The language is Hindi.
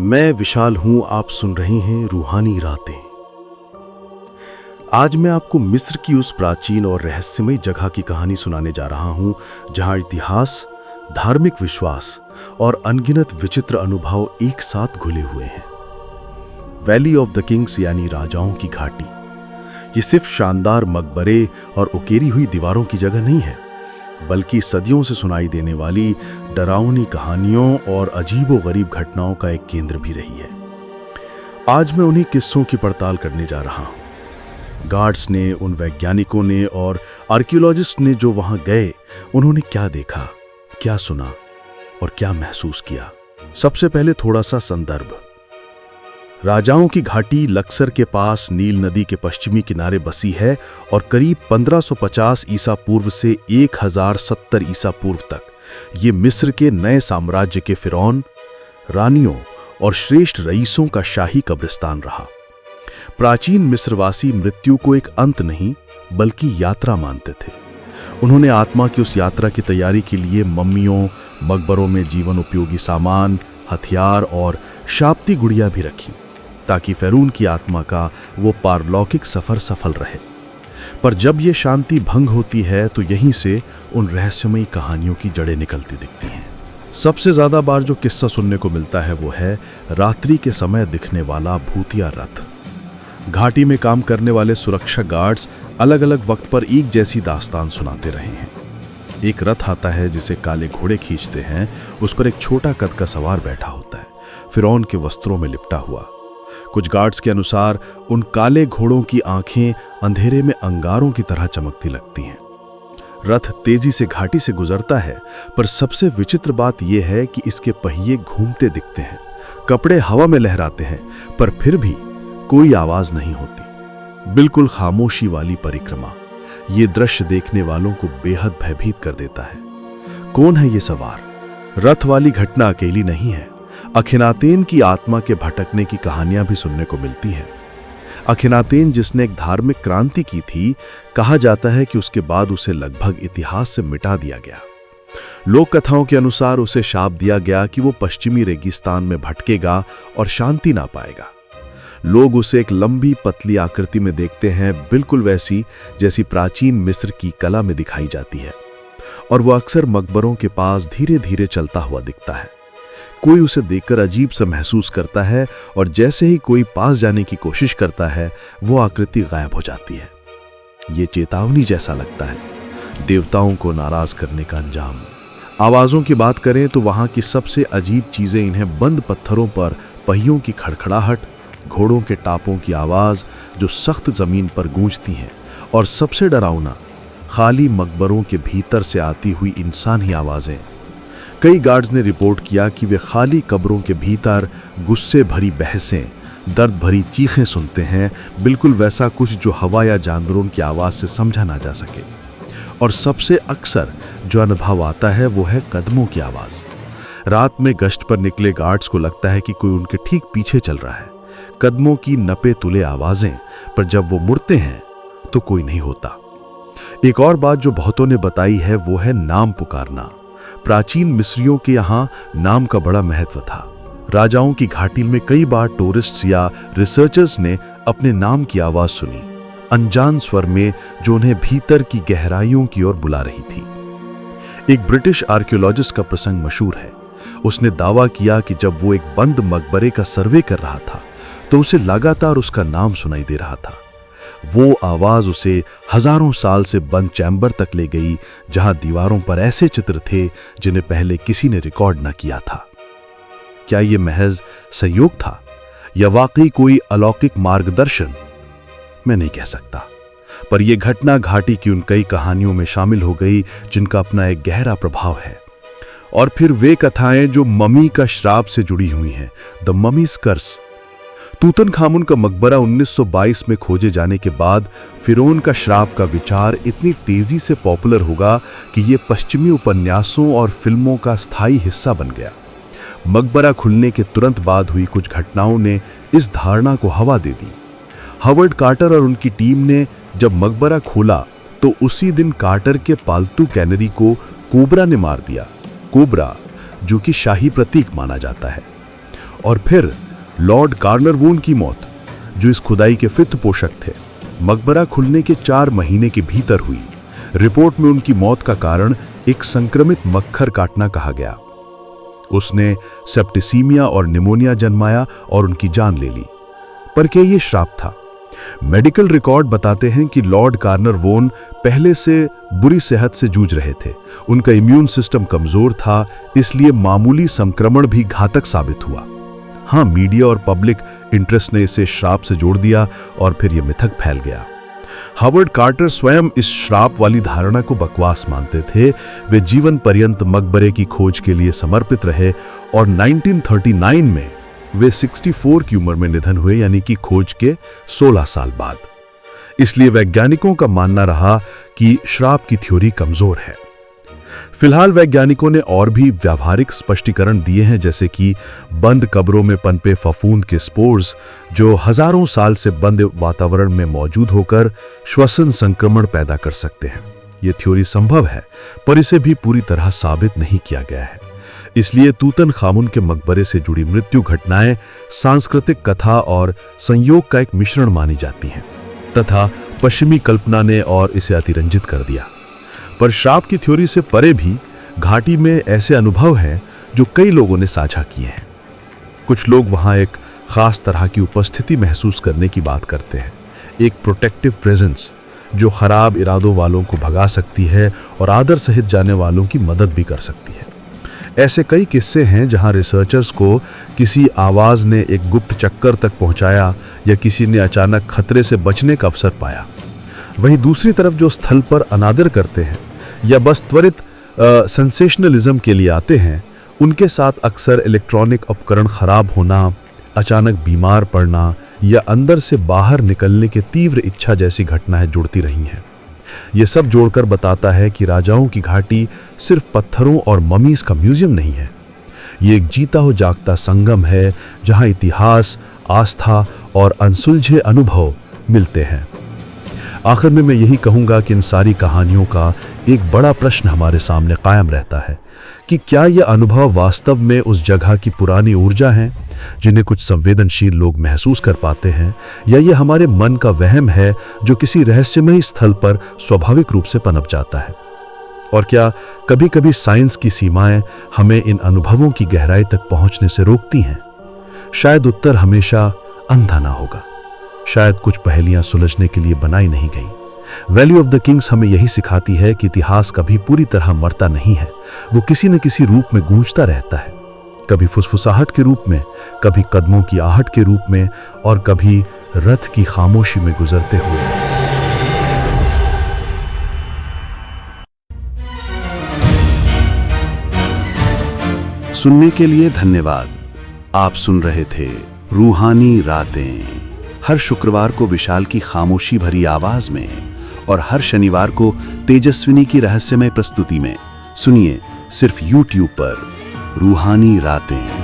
मैं विशाल हूं, आप सुन रहे हैं रूहानी रातें। आज मैं आपको मिस्र की उस प्राचीन और रहस्यमय जगह की कहानी सुनाने जा रहा हूं, जहां इतिहास, धार्मिक विश्वास और अनगिनत विचित्र अनुभव एक साथ घुले हुए हैं। वैली ऑफ द किंग्स यानी राजाओं की घाटी। ये सिर्फ शानदार मकबरे और उकेरी हुई दीवारों की जगह नहीं है, बल्कि सदियों से सुनाई देने वाली डरावनी कहानियों और अजीबो-गरीब घटनाओं का एक केंद्र भी रही है। आज मैं उन्हीं किस्सों की पड़ताल करने जा रहा हूं। गार्ड्स ने, उन वैज्ञानिकों ने और आर्कियोलॉजिस्ट ने जो वहां गए, उन्होंने क्या देखा, क्या सुना और क्या महसूस किया। सबसे पहले थोड़ा सा संदर्भ। राजाओं की घाटी लक्सर के पास नील नदी के पश्चिमी किनारे बसी है और करीब 1550 ईसा पूर्व से 1070 ईसा पूर्व तक ये मिस्र के नए साम्राज्य के फिरौन, रानियों और श्रेष्ठ रईसों का शाही कब्रिस्तान रहा। प्राचीन मिस्रवासी मृत्यु को एक अंत नहीं बल्कि यात्रा मानते थे। उन्होंने आत्मा की उस यात्रा की तैयारी के लिए मम्मियों, मकबरों में जीवन उपयोगी सामान, हथियार और शाप्ती गुड़िया भी रखी, ताकि फ़िरौन की आत्मा का वो पारलौकिक सफर सफल रहे। पर जब ये शांति भंग होती है तो यहीं से उन रहस्यमयी कहानियों की जड़ें निकलती दिखती हैं। सबसे ज्यादा बार जो किस्सा सुनने को मिलता है वो है रात्रि के समय दिखने वाला भूतिया रथ। घाटी में काम करने वाले सुरक्षा गार्ड्स अलग अलग वक्त पर एक जैसी दास्तान सुनाते रहे हैं। एक रथ आता है जिसे काले घोड़े खींचते हैं, उस पर एक छोटा कद का सवार बैठा होता है, फिरौन के वस्त्रों में लिपटा हुआ। कुछ गार्ड्स के अनुसार उन काले घोड़ों की आंखें अंधेरे में अंगारों की तरह चमकती लगती हैं। रथ तेजी से घाटी से गुजरता है, पर सबसे विचित्र बात यह है कि इसके पहिए घूमते दिखते हैं, कपड़े हवा में लहराते हैं, पर फिर भी कोई आवाज नहीं होती। बिल्कुल खामोशी वाली परिक्रमा। ये दृश्य देखने वालों को बेहद भयभीत कर देता है। कौन है ये सवार? रथ वाली घटना अकेली नहीं है। अखिनातेन की आत्मा के भटकने की कहानियां भी सुनने को मिलती हैं। अखिनातेन, जिसने एक धार्मिक क्रांति की थी, कहा जाता है कि उसके बाद उसे लगभग इतिहास से मिटा दिया गया। लोक कथाओं के अनुसार उसे शाप दिया गया कि वो पश्चिमी रेगिस्तान में भटकेगा और शांति ना पाएगा। लोग उसे एक लंबी पतली आकृति में देखते हैं, बिल्कुल वैसी जैसी प्राचीन मिस्र की कला में दिखाई जाती है, और वो अक्सर मकबरों के पास धीरे धीरे चलता हुआ दिखता है। कोई उसे देखकर अजीब सा महसूस करता है, और जैसे ही कोई पास जाने की कोशिश करता है वो आकृति गायब हो जाती है। ये चेतावनी जैसा लगता है, देवताओं को नाराज करने का अंजाम। आवाजों की बात करें तो वहां की सबसे अजीब चीजें इन्हें बंद पत्थरों पर पहियों की खड़खड़ाहट, घोड़ों के टापों की आवाज जो सख्त जमीन पर गूंजती हैं, और सबसे डरावना खाली मकबरों के भीतर से आती हुई इंसानी आवाजें। कई गार्ड्स ने रिपोर्ट किया कि वे खाली कब्रों के भीतर गुस्से भरी बहसें, दर्द भरी चीखें सुनते हैं, बिल्कुल वैसा कुछ जो हवा या जानवरों की आवाज से समझा ना जा सके। और सबसे अक्सर जो अनुभव आता है वो है कदमों की आवाज। रात में गश्त पर निकले गार्ड्स को लगता है कि कोई उनके ठीक पीछे चल रहा है। कदमों की नपे तुले आवाजें, पर जब वो मुड़ते हैं तो कोई नहीं होता। एक और बात जो बहुतों ने बताई है वो है नाम पुकारना। प्राचीन मिस्रियों के यहाँ नाम का बड़ा महत्व था। राजाओं की घाटी में कई बार टूरिस्ट्स या रिसर्चर्स ने अपने नाम की आवाज सुनी, अनजान स्वर में, जो उन्हें भीतर की गहराइयों की ओर बुला रही थी। एक ब्रिटिश आर्कियोलॉजिस्ट का प्रसंग मशहूर है। उसने दावा किया कि जब वो एक बंद मकबरे का सर्वे कर रहा था तो उसे लगातार उसका नाम सुनाई दे रहा था। वो आवाज उसे हजारों साल से बंद चैम्बर तक ले गई, जहां दीवारों पर ऐसे चित्र थे जिन्हें पहले किसी ने रिकॉर्ड न किया था। क्या यह महज संयोग था या वाकई कोई अलौकिक मार्गदर्शन? मैं नहीं कह सकता, पर यह घटना घाटी की उन कई कहानियों में शामिल हो गई जिनका अपना एक गहरा प्रभाव है। और फिर वे कथाएं जो ममी का श्राप से जुड़ी हुई हैं, द ममीज कर्स। तूतनखामुन का मकबरा 1922 में खोजे जाने के बाद फिरौन का श्राप का विचार इतनी तेजी से पॉपुलर होगा कि यह पश्चिमी उपन्यासों और फिल्मों का स्थायी हिस्सा बन गया। मकबरा खुलने के तुरंत बाद हुई कुछ घटनाओं ने इस धारणा को हवा दे दी। हावर्ड कार्टर और उनकी टीम ने जब मकबरा खोला तो उसी दिन कार्टर के पालतू कैनरी को कोबरा ने मार दिया। कोबरा, जो कि शाही प्रतीक माना जाता है। और फिर लॉर्ड कार्नरवोन की मौत, जो इस खुदाई के फिफ्थ पोषक थे, मकबरा खुलने के 4 महीने के भीतर हुई। रिपोर्ट में उनकी मौत का कारण एक संक्रमित मक्खर काटना कहा गया। उसने सेप्टिसीमिया और निमोनिया जन्माया और उनकी जान ले ली। पर क्या ये श्राप था? मेडिकल रिकॉर्ड बताते हैं कि लॉर्ड कार्नरवोन पहले से बुरी सेहत से जूझ रहे थे। उनका इम्यून सिस्टम कमजोर था, इसलिए मामूली संक्रमण भी घातक साबित हुआ। हाँ, मीडिया और पब्लिक इंटरेस्ट ने इसे श्राप से जोड़ दिया और फिर यह मिथक फैल गया। हावर्ड कार्टर स्वयं इस श्राप वाली धारणा को बकवास मानते थे। वे जीवन पर्यंत मकबरे की खोज के लिए समर्पित रहे और 1939 में वे 64 की उम्र में निधन हुए, यानी कि खोज के 16 साल बाद। इसलिए वैज्ञानिकों का मानना रहा कि श्राप की थ्योरी कमजोर है। फिलहाल वैज्ञानिकों ने और भी व्यावहारिक स्पष्टीकरण दिए हैं, जैसे कि बंद कब्रों में पनपे फफूंद के स्पोर्स, जो हजारों साल से बंद वातावरण में मौजूद होकर श्वसन संक्रमण पैदा कर सकते हैं। यह थ्योरी संभव है, पर इसे भी पूरी तरह साबित नहीं किया गया है। इसलिए तूतनखामुन के मकबरे से जुड़ी मृत्यु घटनाएं सांस्कृतिक कथा और संयोग का एक मिश्रण मानी जाती हैं, तथा पश्चिमी कल्पना ने और इसे अतिरंजित कर दिया। पर श्राप की थ्योरी से परे भी घाटी में ऐसे अनुभव हैं जो कई लोगों ने साझा किए हैं। कुछ लोग वहां एक खास तरह की उपस्थिति महसूस करने की बात करते हैं, एक प्रोटेक्टिव प्रेजेंस जो खराब इरादों वालों को भगा सकती है और आदर सहित जाने वालों की मदद भी कर सकती है। ऐसे कई किस्से हैं जहां रिसर्चर्स को किसी आवाज ने एक गुप्त चक्कर तक पहुंचाया या किसी ने अचानक खतरे से बचने का अवसर पाया। वहीं दूसरी तरफ जो स्थल पर अनादर करते हैं या बस त्वरित सेंसेशनलिज्म के लिए आते हैं, उनके साथ अक्सर इलेक्ट्रॉनिक उपकरण खराब होना, अचानक बीमार पड़ना या अंदर से बाहर निकलने की तीव्र इच्छा जैसी घटनाएं जुड़ती रही हैं। ये सब जोड़कर बताता है कि राजाओं की घाटी सिर्फ पत्थरों और ममीज का म्यूजियम नहीं है। ये एक जीता हो जागता संगम है जहां इतिहास, आस्था और अनसुलझे अनुभव मिलते हैं। आखिर में मैं यही कहूंगा कि इन सारी कहानियों का एक बड़ा प्रश्न हमारे सामने कायम रहता है कि क्या यह अनुभव वास्तव में उस जगह की पुरानी ऊर्जा हैं जिन्हें कुछ संवेदनशील लोग महसूस कर पाते हैं, या यह हमारे मन का वहम है जो किसी रहस्यमयी स्थल पर स्वाभाविक रूप से पनप जाता है। और क्या कभी कभी साइंस की सीमाएं हमें इन अनुभवों की गहराई तक पहुंचने से रोकती हैं? शायद उत्तर हमेशा अंधा ना होगा। शायद कुछ पहेलियां सुलझने के लिए बनाई नहीं गई। वैल्यू ऑफ द किंग्स हमें यही सिखाती है कि इतिहास कभी पूरी तरह मरता नहीं है, वो किसी न किसी रूप में गूंजता रहता है, कभी फुसफुसाहट के रूप में, कभी कदमों की आहट के रूप में, और कभी रथ की खामोशी में गुजरते हुए। सुनने के लिए धन्यवाद। आप सुन रहे थे रूहानी रातें, हर शुक्रवार को विशाल की खामोशी भरी आवाज में और हर शनिवार को तेजस्विनी की रहस्यमय प्रस्तुति में। सुनिए सिर्फ YouTube पर रूहानी रातें।